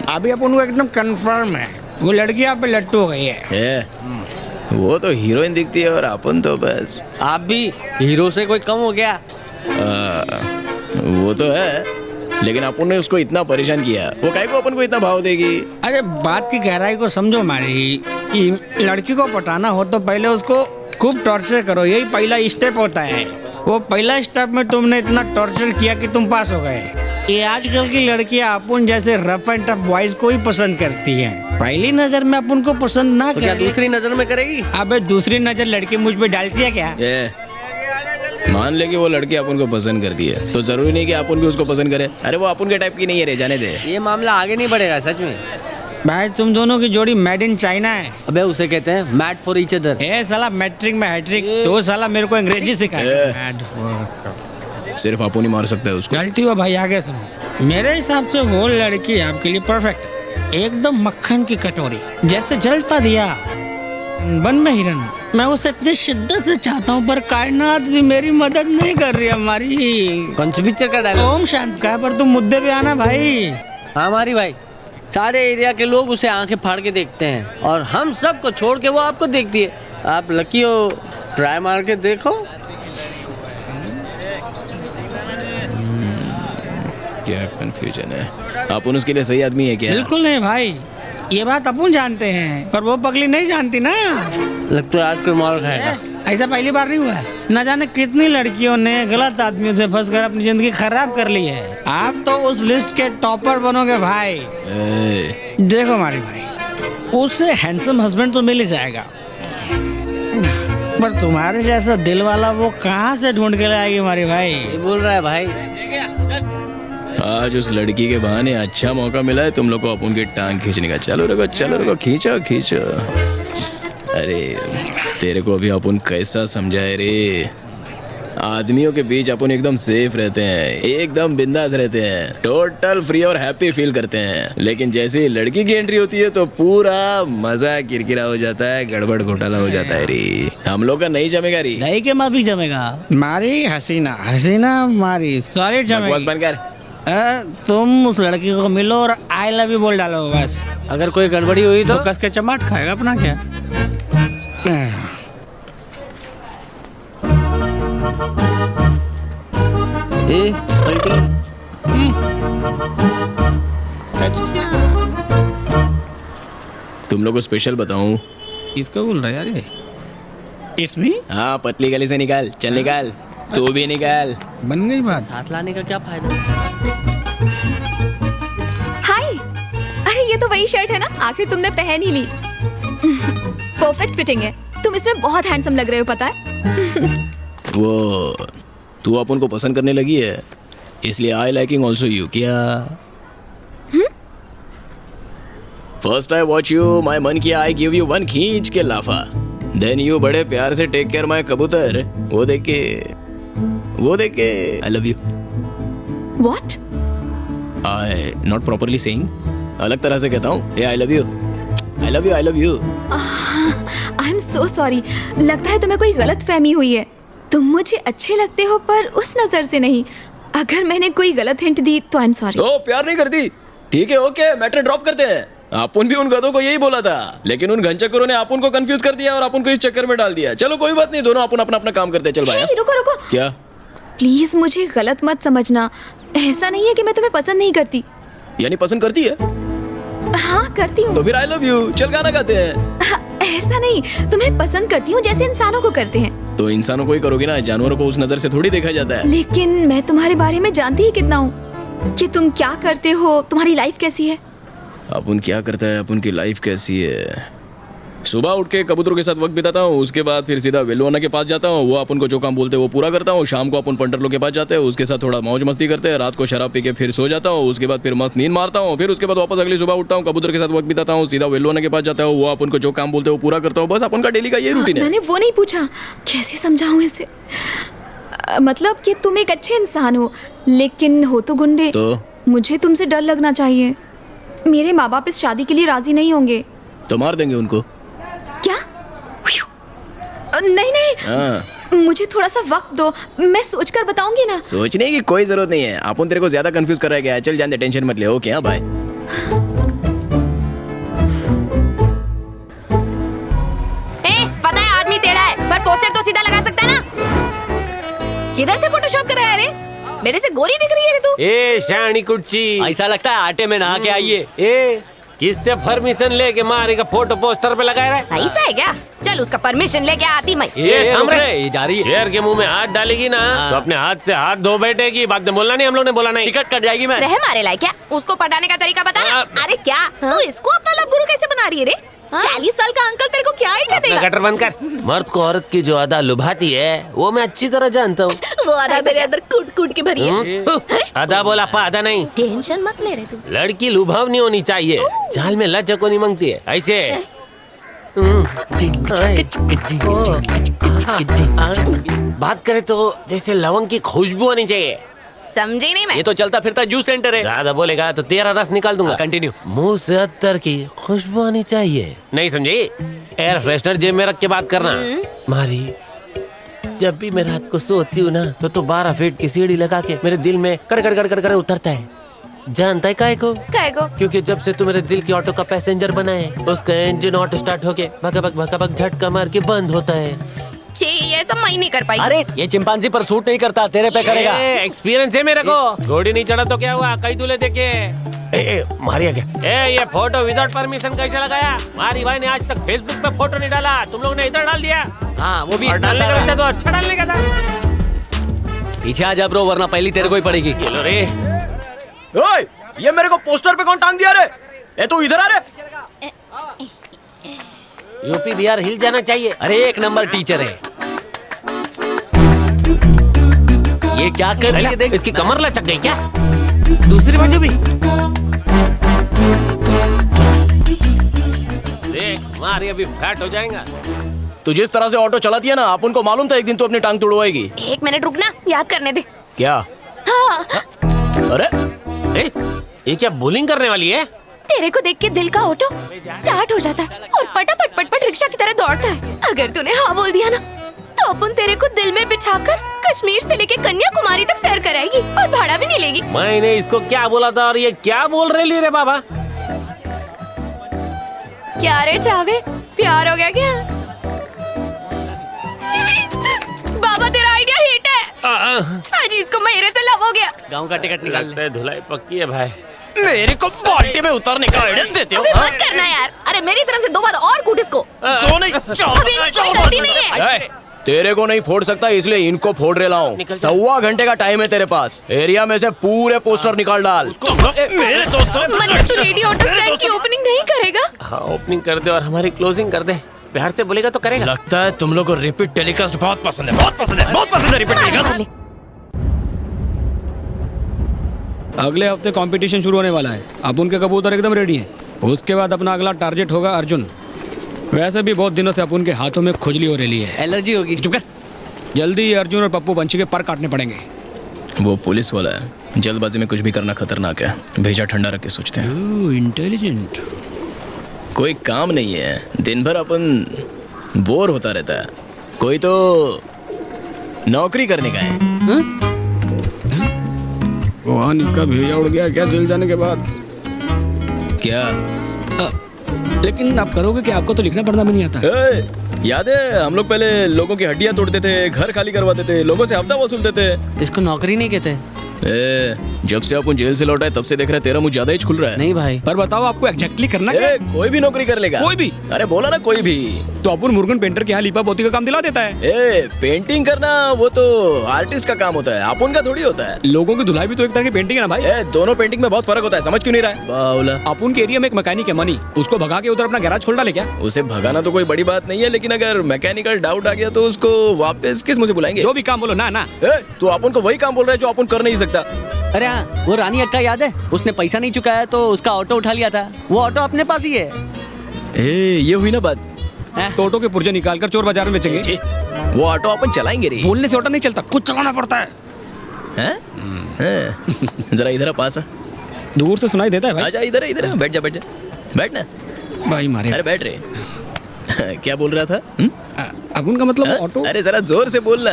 अभी अपन को एकदम कंफर्म है, वो लड़की आप पे लट्टू हो गई है। वो तो हीरोइन दिखती है और अपन तो बस आप भी हीरो से कोई कम हो गया? वो तो है, लेकिन अपन ने उसको इतना परेशान किया, वो काहे को अपन को इतना भाव देगी? अरे बात की गहराई को समझो मारी। लड़की को पटाना हो तो पहले उसको खूब टॉर्चर करो, यही पहला स्टेप होता है। वो पहला स्टेप में तुमने इतना टॉर्चर किया कि तुम पास हो गए। ये आजकल की लड़कियां अपन जैसे रफ एंड टफ बॉयज को ही पसंद करती हैं। पहली नजर में अपन को पसंद ना तो क्या करे, दूसरी नजर में करेगी? अबे दूसरी नजर लड़की मुझ पे डालती है क्या? मान ले कि वो लड़की अपन को पसंद करती है तो जरूरी नहीं कि अपन भी उसको पसंद करे। अरे वो अपन के टाइप की नहीं है रे, जाने दे। ये मामला आगे नहीं बढ़ेगा सच में। भाई तुम दोनों की जोड़ी मेड इन चाइना है। अबे उसे कहते हैं मैट फॉर ईच अदर। ए साला मैट्रिक में हैट्रिक, तो साला मेरे को अंग्रेजी सिखाया। सिर्फ अपन ही मार सकता है उसको। गलती हुआ भाई, आगे सुनो। मेरे हिसाब से वो लड़की आपके लिए परफेक्ट है, एकदम मक्खन की कटोरी जैसे जलता दिया वन में हिरन। मैं उसे इतनी शिद्दत से चाहता हूँ पर कायनात भी मेरी मदद नहीं कर रही हमारी। कौन सी पिक्चर का डायलॉग? ओम शांत का, पर तुम मुद्दे पे आना भाई। हाँ हमारी भाई, सारे एरिया के लोग उसे आंखें फाड़ के देखते हैं और हम सब को छोड़ के वो आपको देखती है। आप लकी हो, ट्राई मार के देखो। क्या कंफ्यूजन है? अपन उसके लिए सही आदमी है क्या? बिल्कुल नहीं भाई, ये बात अपन जानते हैं पर वो पगली नहीं जानती ना। लगता है आज कोई मार खाएगा। ऐसा पहली बार नहीं हुआ है। न जाने कितनी लड़कियों ने गलत आदमियों से फंसकर अपनी जिंदगी खराब कर ली है। आप तो उस लिस्ट के टॉपर बनोगे भाई। देखो हमारी भाई, उससे हैंडसम हस्बैंड तो मिल ही जाएगा, पर तुम्हारे जैसा दिल वाला वो कहाँ से ढूंढ के लाएगी हमारी भाई? ये बोल रहा है भाई। आज उस लड़की के बहाने अच्छा मौका मिला है तुम लोग को अपन की टांग खींचने का। चलो रुको, खींचो खींचो। अरे तेरे को अभी अपन कैसा समझाए रे? आदमियों के बीच अपन एकदम सेफ रहते हैं, एकदम बिंदास रहते हैं, टोटल फ्री और हैप्पी फील करते हैं। लेकिन जैसे ही लड़की की एंट्री होती है तो पूरा मजा किरकिरा हो जाता है, गड़बड़ घोटाला हो जाता है रे। हम लोग का नहीं जमेगा रे। नहीं के माफी जमेगा मारी। हसीना मारी सॉरी बकवास बंद कर। तुम उस लड़की को मिलो और आई लव यू बोल डालो बस। अगर कोई गड़बड़ी हुई तो कस के चमाट खाएगा अपना क्या। पलटी। तुम लोग को स्पेशल बताऊं? किसको बोल रहा है यार ये? इसमें? हाँ, पतली गली से निकाल, चल निकाल, तू भी निकाल। बन गई बात। साथ लाने का क्या फायदा? हाय, अरे ये तो वही शर्ट है ना, आखिर तुमने पहन ही ली। परफेक्ट फिटिंग है, तुम इसमें बहुत हैंडसम लग रहे हो पता है। वो तू अपन को पसंद करने लगी है इसलिए आई लाइकिंग ऑल्सो यू क्या? फर्स्ट आई वॉच यू, माई मन किया आई गिव यू वन खींच के लाफा। देन यू बड़े प्यार से टेक केयर माई कबूतर। वो देख के I love you. What? I not properly saying, अलग तरह से कहता हूँ। I love you, I love you, I love you. I am so sorry, लगता है तुम्हें कोई गलत फहमी हुई है। तुम मुझे अच्छे लगते हो पर उस नजर से नहीं। अगर मैंने कोई गलत हिंट दी तो आई एम सॉरी। ओ प्यार नहीं करती? ठीक है, ओके, मैटर ड्रॉप करते हैं। अपन भी उन गधों को यही बोला था, लेकिन उन घनचक्करों ने अपन को कंफ्यूज कर दिया और अपन को इस चक्कर में डाल दिया। चलो कोई बात नहीं, दोनों अपन अपना अपना काम करते हैं। चल भाई। हे, रुको। क्या? प्लीज मुझे गलत मत समझना। ऐसा नहीं है कि मैं तुम्हें पसंद नहीं करती। यानी पसंद करती है? हाँ करती हूँ। तो फिर आई लव यू, चल गाना गाते हैं। ऐसा नहीं, तुम्हें पसंद करती हूँ जैसे इंसानों को करते हैं। तो इंसानों को ही करोगे ना, जानवरों को उस नजर से थोड़ी देखा जाता है। लेकिन मैं तुम्हारे बारे में जानती ही कितना हूँ, कि तुम क्या करते हो, तुम्हारी लाइफ कैसी है। अपन क्या करता है, अपन की लाइफ कैसी है? सुबह उठ के कबूतरों के साथ वक्त बिताता हूँ, उसके बाद फिर सीधा वेलुआना के पास जाता हूँ, वो अपन को जो काम बोलते हैं वो पूरा करता हूँ। शाम को अपन पंटरलों के पास जाते हैं, उसके साथ थोड़ा मौज मस्ती करते हैं। रात को शराब पी के फिर सो जाता हूँ, उसके बाद फिर मस्त नींद मारता हूँ। फिर उसके बाद वापस अगली सुबह उठता हूँ, कबूतर के साथ वक्त बिताता हूँ, सीधा वेलुआना के पास जाता हूँ, वो अपन को जो काम बोलते हैं वो पूरा करता हूँ। बस अपन का डेली का ये रूटीन है। मैंने वो नहीं पूछा, कैसे समझाऊं इसे। मतलब कि तुम एक अच्छे इंसान हो, लेकिन हो तो गुंडे। तो मुझे तुमसे डर लगना चाहिए। मेरे माँ बाप इस शादी के लिए राजी नहीं होंगे। तो मार देंगे उनको। क्या? नहीं। हाँ। मुझे थोड़ा सा वक्त दो, मैं सोचकर बताऊंगी ना। सोचने की कोई जरूरत नहीं है, अपन तेरे को ज्यादा कंफ्यूज कर रहा है क्या? चल जान दे, टेंशन मत ले। ओके हाँ बाय। किधर से फोटोशॉप कराया रे? मेरे से गोरी दिख रही है रे तू? ए शानी कुच्ची, ऐसा लगता है आटे में नहा के आइए। ए किससे परमिशन लेके मारी का फोटो पोस्टर पे लगाया रहा है? ऐसा है क्या? चल उसका परमिशन लेके आती मैं। ये रुक थम रे, रे, ये जा रही है। शेर के मुंह में हाथ डालेगी ना तो अपने हाथ से हाथ धो बैठेगी। बाद में बोलना नहीं, हम लोग ने बोला नहीं। टिकट कट जाएगी मैं। रह मारे लायक क्या? उसको पटाने का तरीका बता ना। अरे क्या तू इसको अपना लब गुरु कैसे बना रही है रे? 40 साल का अंकल तेरे को क्या ही कर अपना देगा? गटर बंद कर। मर्द को औरत की जो अदा लुभाती है वो मैं अच्छी तरह जानता हूँ। वो आधा मेरे अंदर कूट कूट के भरी है। अदा बोला पा अदा नहीं। टेंशन मत ले रे तू। लड़की लुभावनी होनी चाहिए, चाल में लज्जा को नहीं मांगती है ऐसे। बात करे तो जैसे लवंग की खुशबू आनी चाहिए। समझी नहीं मैं। ये तो चलता फिरता जूस सेंटर है। ज्यादा बोलेगा तो तेरा रस निकाल दूंगा। कंटिन्यू। मुंह से अत्तर की खुशबू आनी चाहिए, नहीं समझी? एयर फ्रेशनर जेब में रख के बात करना। मारी, जब भी मैं रात को सोती हूँ ना तो 12 फीट की सीढ़ी लगा के मेरे दिल में कड़ कड़ कड़ कड़ कड़ उतरता है। जानता है काहे को? काहे को? क्योंकि जब से तू मेरे दिल की ऑटो का पैसेंजर बना है, उसका इंजन ऑटो स्टार्ट होके भका भक झटका मार के बंद होता है। छी, ये सब मैं नहीं कर पाई। अरे ये चिंपांजी पर सूट नहीं करता, तेरे पे करेगा। एक्सपीरियंस है मेरे को। घोड़ी नहीं चढ़ा तो क्या हुआ, कई दूल्हे देखे। मारिया क्या? ये फोटो विदाउट परमिशन कैसे लगाया? मारी भाई ने आज तक फेसबुक पे फोटो नहीं डाला, तुम लोग ने इधर डाल दिया। हाँ वो भी डालने का रहता तो अच्छा डालने का था। पीछे आ जा ब्रो, वरना पहली तेरे को ही पड़ेगी। चलो रे। ओए, ये मेरे को पोस्टर पे कौन टांग दिया रे? ए तू इधर आ रे। यूपी बिहार हिल जाना चाहिए। अरे एक नंबर टीचर है ये। क्या कर रही है देख? इसकी कमर लचक गई क्या? दूसरी बाजू भी देख, मारी अभी फैट हो जाएगा। तू जिस तरह से ऑटो चलाती है ना, अपन को मालूम था एक दिन तू अपनी टांग तोड़वाएगी। 1 मिनट रुकना, याद करने दे। क्या? हाँ। अरे ये क्या बोलिंग करने वाली है? तेरे को देख के दिल का ऑटो स्टार्ट हो जाता है और पटापट पटपट रिक्शा की तरह दौड़ता है। अगर तूने हाँ बोल दिया ना तो अपन तेरे को दिल में बिठाकर कश्मीर से लेके कन्याकुमारी तक सैर कराएगी और भाड़ा भी नहीं लेगी। मैंने इसको क्या बोला था और ये क्या बोल रही रे बाबा? क्या रे चावे, प्यार हो गया क्या? बाबा तेरा आइडिया हिट है। आज इसको मेरे से लव हो गया। गाँव का टिकट निकाल ले। धुलाई पक्की है भाई। मेरे को बाल्टी में उतरने का आइडिया देते हो? अबे मत करना यार। अरे मेरी तरफ से 2 बार और कूट इसको। तो नहीं, अभी इनकी कोई गलती नहीं है। तेरे को नहीं फोड़ सकता इसलिए इनको फोड़ रहा हूँ। 1.25 घंटे का टाइम है तेरे पास। एरिया में से पूरे पोस्टर निकाल डाल। मेरे दोस्तों, मतलब तू लेडी ऑटो स्टैंड की ओपनिंग नहीं करेगा? हाँ ओपनिंग कर दे और हमारी क्लोजिंग कर दे। प्यार से बोलेगा तो करेगा। लगता है तुम लोग को रिपीट टेलीकास्ट बहुत पसंद है, बहुत पसंद है, बहुत पसंद है रिपीट टेलीकास्ट। अगले हफ्ते कंपटीशन शुरू होने वाला है। अब उनके कबूतर एकदम रेडी हैं। उसके बाद अपना अगला टारगेट होगा अर्जुन। वैसे भी बहुत दिनों से अपन के हाथों में खुजली हो रही है। एलर्जी होगी। चुप कर। जल्दी अर्जुन और पप्पू पंछी के पर काटने पड़ेंगे। वो पुलिस वाला है, जल्दबाजी में कुछ भी करना खतरनाक है। भेजा ठंडा रख के सोचते हैं। इंटेलिजेंट। कोई काम नहीं है, दिन भर अपन बोर होता रहता है। कोई तो नौकरी करने का है। वहाँ इसका भेजा उड़ गया क्या जेल जाने के बाद? क्या? लेकिन आप करोगे कि आपको तो लिखना पढ़ना भी नहीं आता। याद है हम लोग पहले लोगों की हड्डियां तोड़ते थे, घर खाली करवाते थे, लोगों से हफ्ता वसूलते थे। इसको नौकरी नहीं कहते। जब से अपन जेल से लौटा है तब से देख रहे तेरा मुंह ज्यादा ही खुल रहा है। नहीं भाई। पर बताओ आपको एग्जैक्टली करना क्या? कोई भी नौकरी कर लेगा। कोई भी? अरे बोला ना कोई भी। तो अपन मुर्गन पेंटर के यहाँ लिपा पोती का काम दिला देता है। पेंटिंग करना वो तो आर्टिस्ट का काम होता है, अपन का थोड़ी होता है। लोगों की धुलाई भी तो एक तरह की पेंटिंग है ना भाई। दोनों पेंटिंग में बहुत फर्क होता है, समझ क्यों नहीं रहा है? बावला। अपन के एरिया में एक मैकेनिक है मनी, उसको भगा के उधर अपना गैराज खोल डाले क्या? उसे भगाना तो कोई बड़ी बात नहीं है, लेकिन अगर मैकेनिकल डाउट आ गया तो उसको वापस किस मुझे बुलाएंगे? जो भी काम बोलो ना। तो अपन को वही काम बोल रहा है जो अपन कर नहीं सकता। अरे हाँ, वो रानी अक्का याद है? उसने पैसा नहीं चुकाया तो उसका ऑटो उठा लिया था। वो ऑटो अपने पास ही है। ये हुई ना बात। तो ऑटो के पुर्जे निकाल कर चोर बाजार में बेचेंगे। वो ऑटो अपन चलाएंगे रे। बोलने से ऑटो नहीं चलता, कुछ चलाना पड़ता है। जरा इधर पास आ। दूर से सुनाई देता है भाई। आजा इधर इधर, बैठ जा बैठ ना भाई मारे। अरे बैठ रे। क्या बोल रहा था? अब उनका मतलब ऑटो। अरे जरा जोर से बोलना।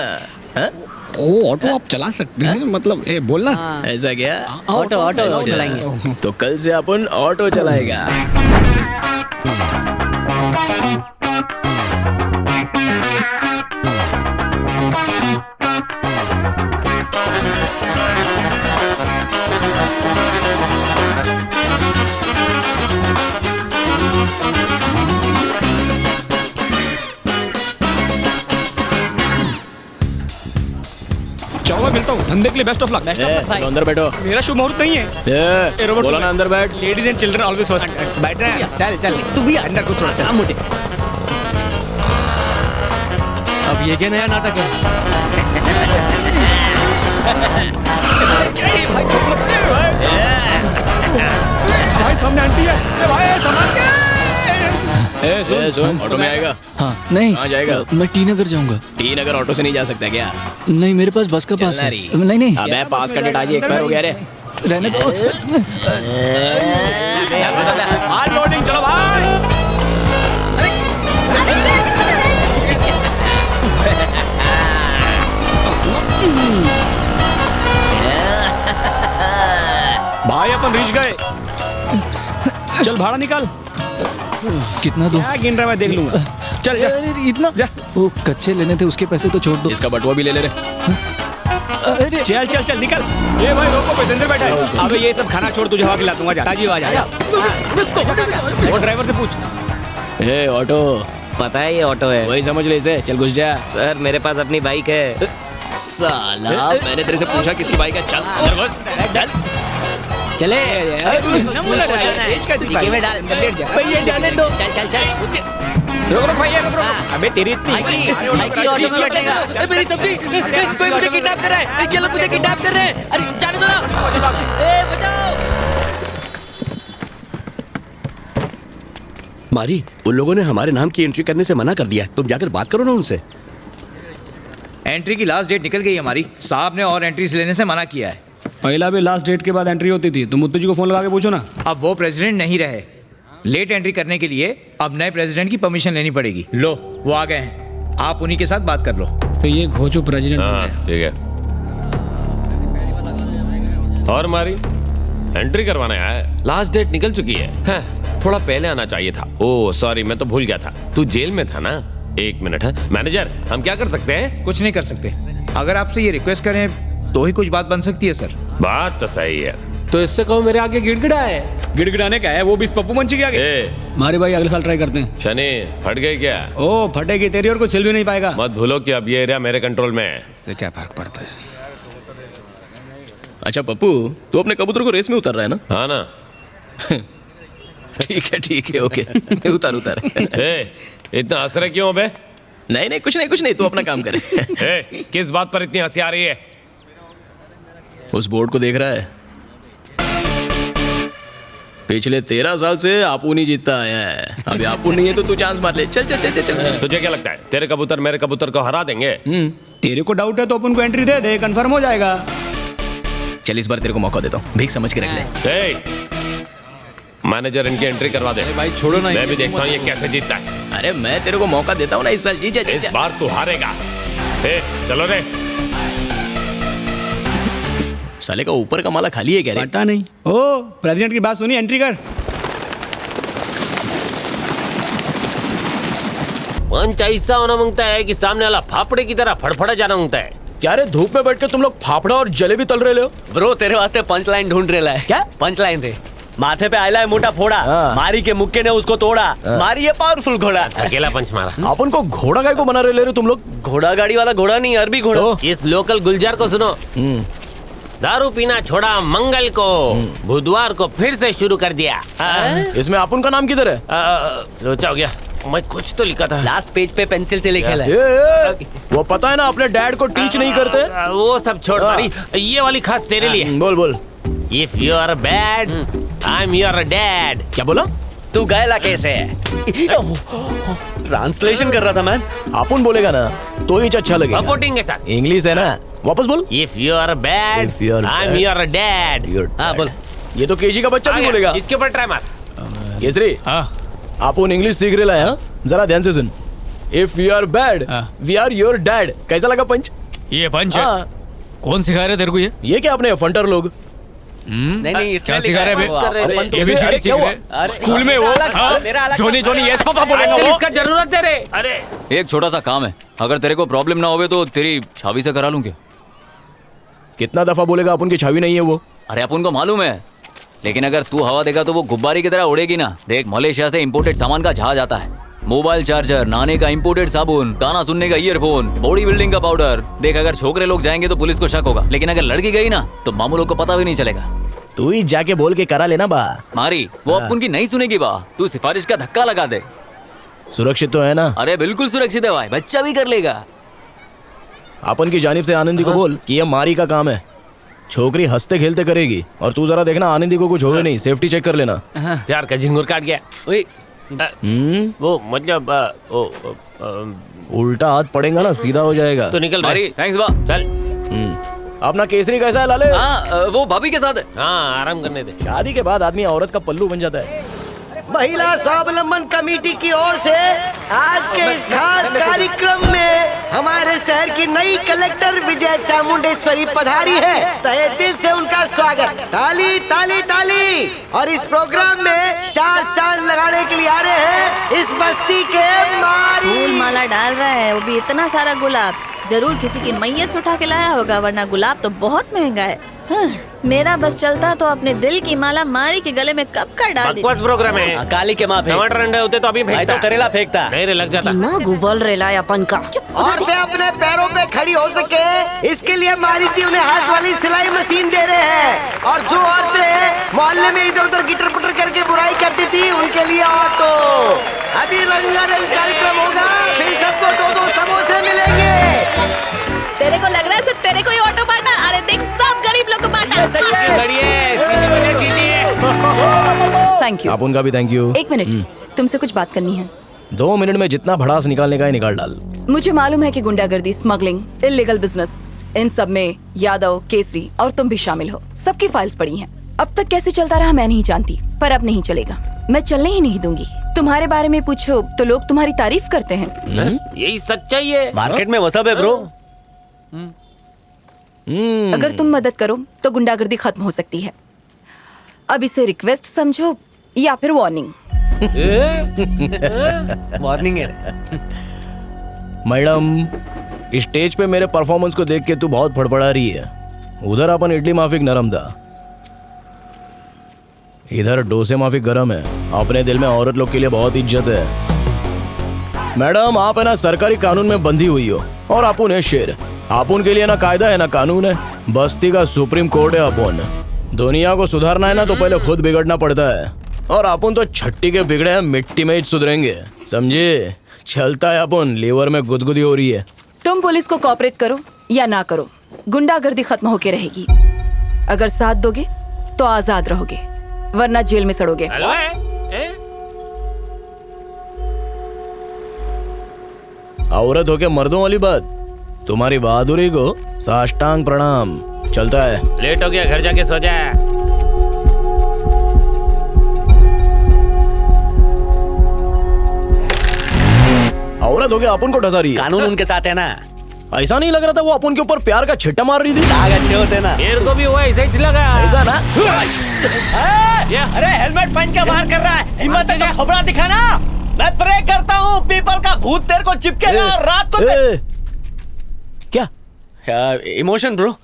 ओ ऑटो आप चला सकते हैं, मतलब बोलना। ऐसा क्या? ऑटो चलाएंगे। तो कल से अपन ऑटो चलाएगा। करता हूँ। धंधे के लिए बेस्ट ऑफ लक। चलो अंदर बैठो। मेरा शुभ मुहूर्त नहीं है। ए, रोबोट बोला ना अंदर बैठ। Ladies and children always first. बैठ रहे हैं। चल चल तू भी अंदर कुछ थोड़ा चल मोटे। अब ये क्या नया नाटक है? भाई सामने आंटी है। ए भाई संभाल के। ए, सुन ऑटो में आएगा? हाँ नहीं। कहाँ जाएगा? मैं टी नगर जाऊंगा। टी नगर ऑटो से नहीं जा सकता क्या? नहीं मेरे पास बस का पास है। नहीं नहीं। अबे पास का डेट आज ही एक्सपायर हो गया रे। रहने दो। माल लोडिंग चलो भाई। भाई अपन रीच गए। चल भाड़ा निकाल। कितना दो? क्या गिन रहा है मैं देख लूंगा। चल जा। इतना जा। वो कच्चे लेने थे उसके पैसे तो छोड़ दो। इसका बटुआ भी ले ले रे। अरे चल चल चल निकल। ये भाई रोको पैसेंजर बैठा है। अबे ये सब खाना छोड़ तुझे हवा खिला दूंगा। जा ताजी आवाज आ। वो ड्राइवर से पूछ। ए ऑटो पता है ये ऑटो है। वही समझ ले इसे। चल घुस जा। सर मेरे पास अपनी बाइक है। साला मैंने तेरे से पूछा किसकी बाइक है। चल अंदर घुस। चल चले भैया जाने दो। चल चल चल रुक रुक भैया रुक रुक। अबे तेरी इतनी ऑटो में बैठेगा। मेरी सब्जी कोई मुझे किडनैप कर रहा है। ये लोग मुझे किडनैप कर रहे हैं। अरे जाने दो ना। ए बचाओ। मारी उन लोगों ने हमारे नाम की एंट्री करने से मना कर दिया। तुम जाकर बात करो ना उनसे। एंट्री की लास्ट डेट निकल गई हमारी। साहब ने और एंट्रीज लेने से मना किया है। पहला भी लास्ट डेट के बाद एंट्री होती थी। तुम मुत्तू जी को फोन लगा के पूछो ना। अब वो प्रेसिडेंट नहीं रहे। लेट एंट्री करने के लिए अब नए प्रेसिडेंट की परमिशन लेनी पड़ेगी। लो वो आ गए हैं। आप उन्हीं के साथ बात कर लो। तो ये घोचू प्रेसिडेंट है। ठीक है। और मारी एंट्री करवाने आया है। लास्ट डेट निकल चुकी है। थोड़ा पहले आना चाहिए था। ओह सॉरी मैं तो भूल गया था। तू जेल में था ना। एक मिनट है मैनेजर हम क्या कर सकते हैं? कुछ नहीं कर सकते। अगर आपसे ये रिक्वेस्ट करें तो ही कुछ बात बन सकती है सर। बात तो सही है। तो इससे कहो मेरे आगे गिड़गिड़ाए। गिड़गिड़ाने का है वो भी इस पप्पू मंची के आगे। मारे भाई अगले साल ट्राई करते हैं। शनि फट गई क्या? ओ फटेगी तेरी और कुछ सिल भी नहीं पाएगा। मत भूलो कि अब ये एरिया मेरे कंट्रोल में है। इससे क्या फर्क पड़ता है? अच्छा पप्पू तू अपने कबूतर को रेस में उतर रहा है ना? हाँ ना। ठीक है ओके। उतार उतार। इतना हंस रहे क्यों बे? नहीं कुछ नहीं तू अपना काम कर। किस बात पर इतनी हंसी आ रही है? उस बोर्ड को देख रहा है? पिछले 13 साल से आपू नहीं जीतता आया है। अभी आपू नहीं है तो तू चांस मार ले। चल चल चल चल। तुझे क्या लगता है तेरे कबूतर मेरे कबूतर को हरा देंगे? तेरे को डाउट है तो अपन को एंट्री दे दे। कंफर्म हो जाएगा। चल इस बार तेरे को मौका देता हूँ। भीख समझ के रख ले। मैनेजर इनकी एंट्री करवा दे। भाई छोड़ो ना। मैं भी देखता हूँ ये कैसे जीतता है। अरे मैं तेरे को मौका देता हूँ ना इस साल। जी इस बार तू हारेगा। चलो रे। साले का ऊपर का माला खाली है क्या? पता नहीं। ओ प्रेसिडेंट की बात सुनी। एंट्री कर। पंच ऐसा होना मांगता है कि सामने वाला फाफड़े की तरह फड़फड़ा जाना मांगता है। क्या रे धूप में बैठ के तुम लोग फाफड़ा और जलेबी तल रहे हो? ब्रो तेरे वास्ते पंच लाइन ढूंढ रहा है। क्या पंच लाइन रे? माथे पे आयला है मोटा फोड़ा। मारी के मुक्के ने उसको तोड़ा। मारी है पावरफुल घोड़ा। अकेला पंच मारा। अपन को घोड़ा गाय को बना रहे हो तुम लोग। घोड़ा गाड़ी वाला घोड़ा नहीं अरबी घोड़ा। इस लोकल गुलजार को सुनो। दारू पीना छोड़ा मंगल को। बुधवार को फिर से शुरू कर दिया। इसमें अपन का नाम किधर है? लोचा हो गया। मैं कुछ तो लिखा था। लास्ट पेज पे पेंसिल से लिखा है। वो पता है ना अपने डैड को टीच नहीं करते। वो सब छोड़ मारी। ये वाली खास तेरे लिए। बोल। If you are bad, I'm your dad. क्या बोला? तू गैला कैसे है? ट्रांसलेशन कर रहा था मैं। अपन बोलेगा ना तो ही अच्छा लगेगा। सपोर्टिंग के साथ। इंग्लिश है ना। वापस बोल। If you are bad, I'm your dad. हाँ बोल। ये तो केजी का बच्चा भी बोलेगा। इसके ऊपर ट्राई मार। केसरी अपन इंग्लिश सीख रहे हैं। जरा ध्यान से सुन। If you are bad, we are your dad. कैसा लगा पंच? ये पंच है? कौन सिखा रहे तेरे को ये क्या अपने फंटर लोग? नहीं क्या सिखा रहे हैं? ABCD सीख रहे स्कूल में वो जोनी यस पापा बोलेगा। इसका जरूरत है रे। अरे एक छोटा सा काम है। अगर तेरे को प्रॉब्लम ना होवे तो तेरी छावी से करा लूं क्या? कितना दफा बोलेगा अपन की छावी नहीं है वो? अरे अपन को मालूम है, लेकिन अगर तू हवा देगा तो वो गुब्बारी की तरह उड़ेगी ना। देख मलेशिया से इंपोर्टेड सामान का जहाज आता है। मोबाइल चार्जर, नहाने का इंपोर्टेड साबुन, गाना सुनने का ईयरफोन, बॉडी बिल्डिंग का पाउडर। देख, अगर छोकरे लोग जाएंगे तो पुलिस को शक होगा, लेकिन अगर लड़की गई ना तो मामू लोग को पता भी नहीं चलेगा। तू ही जाके बोल के करा लेना बा। मारी, वो अपन की नहीं सुनेगी बा। तू सिफारिश का धक्का लगा दे। सुरक्षित तो है ना? अरे बिल्कुल सुरक्षित है भाई, बच्चा भी कर लेगा। अपन की जानिब से आनंदी को बोल कि ये मारी का काम है। छोकरी हंसते खेलते करेगी, और तू जरा देखना आनंदी को कुछ होवे नहीं, सेफ्टी चेक कर लेना। यार का झिंगुर काट गया। वो मतलब उल्टा हाथ पड़ेगा ना सीधा हो जाएगा। तो निकल मारी, थैंक्स बा। चल। अपना केसरी कैसा है लाले? हाँ, वो भाभी के साथ है। हाँ, आराम करने दे। शादी के बाद आदमी औरत का पल्लू बन जाता है। महिला स्वावलंबन कमेटी की ओर से आज के इस खास कार्यक्रम में हमारे शहर की नई कलेक्टर विजय चामुंडेश्वरी पधारी है। तहे दिल से उनका स्वागत। ताली ताली ताली। और इस प्रोग्राम में 4 चांद लगाने के लिए आ रहे हैं इस बस्ती के मारी। फूल माला डाल रहा है, वो भी इतना सारा गुलाब। जरूर किसी की मैयत से उठा के लाया होगा, वरना गुलाब तो बहुत महंगा है। हाँ, मेरा बस चलता तो अपने दिल की माला मारी के गले में कब कर डाल बकवास प्रोग्राम है। काली के माँ टमाटर अंडे होते तो अभी फेंकता। तो करेला फेंकता। नहीं रे, लग जाता। गुबल रेला अपन का। औरतें अपने पैरों पे खड़ी हो सके, इसके लिए मारी जी उन्हें हाथ वाली सिलाई मशीन दे रहे हैं। और जो औरतें मोहल्ले में इधर उधर गिटर पुटर करके बुराई करती थी, उनके लिए ऑटो। अभी रंगारंग कार्यक्रम होगा, फिर सबको 2-2 समोसे मिलेंगे। तेरे को लग रहा है सिर्फ तेरे को ही ऑटो बांटा? अरे देख, सब गरीब लोग को बांटा। Thank you. आप उनका भी थैंक यू। 1 मिनट, तुमसे कुछ बात करनी है। 2 मिनट में जितना भड़ास निकालने का है निकाल डाल। मुझे मालूम है कि गुंडागर्दी, स्मगलिंग, इलीगल बिजनेस, इन सब में यादव, केसरी और तुम भी शामिल हो। सबकी फाइल्स पड़ी हैं। अब तक कैसे चलता रहा मैं नहीं जानती, पर अब नहीं चलेगा। मैं चलने ही नहीं दूंगी। तुम्हारे बारे में पूछो तो लोग तुम्हारी तारीफ करते हैं। यही सच्चाई है। मार्केट में वसा है ब्रो। अगर तुम मदद करो तो गुंडागर्दी खत्म हो सकती है। अब इसे रिक्वेस्ट समझो या फिर वार्निंग। वार्निंग है। मैडम, स्टेज पे मेरे परफॉर्मेंस को देख के तू बहुत फड़फड़ा रही है। उधर अपन इडली माफिक नरम था, इधर डोसे माफिक गरम है। अपने दिल में औरत लोग के लिए बहुत इज्जत है। मैडम, आप है ना सरकारी कानून में बंधी हुई हो, और अपुन है शेर। अपुन के लिए ना कायदा है ना कानून है। बस्ती का सुप्रीम कोर्ट है अपुन। दुनिया को सुधारना है ना तो पहले खुद बिगड़ना पड़ता है, और अपुन तो छट्टी के बिगड़े हैं, मिट्टी में ही सुधरेंगे, समझे? चलता है अपुन, लीवर में गुदगुदी हो रही है। तुम पुलिस को कोऑपरेट करो या ना करो, गुंडागर्दी खत्म होके रहेगी। अगर साथ दोगे तो आजाद रहोगे, वरना जेल में सड़ोगे। औरत होके मर्दों वाली बात। तुम्हारी बहादुरी को साष्टांग प्रणाम। चलता है। लेट हो गया, घर जाके सो जा। औरत हो गया अपन को डसा रही है। कानून उनके साथ है ना। ऐसा नहीं लग रहा था वो अपन के ऊपर प्यार का छिट्टा मार रही थी? दाग अच्छे होते ना। मेरे को भी वो ऐसा ही लगा। ऐसा ना? अरे हेलमेट पहन के बाहर कर रहा है, हिम्मत है तो खबरा दिखाना। मैं प्रे करता हूँ पीपल का भूत तेरे को चिपकेगा और रात को क्या इमोशन ब्रो।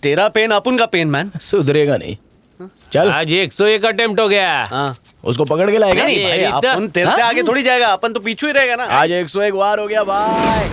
तेरा पेन अपन का पेन मैन। सुधरेगा नहीं। चल, आज 101 अटेम्प्ट हो गया। उसको पकड़ के लाएगा। नहीं भाई, अपन तेरे से आगे थोड़ी जाएगा, अपन तो पीछू ही रहेगा ना। आज 101 वार हो गया भाई।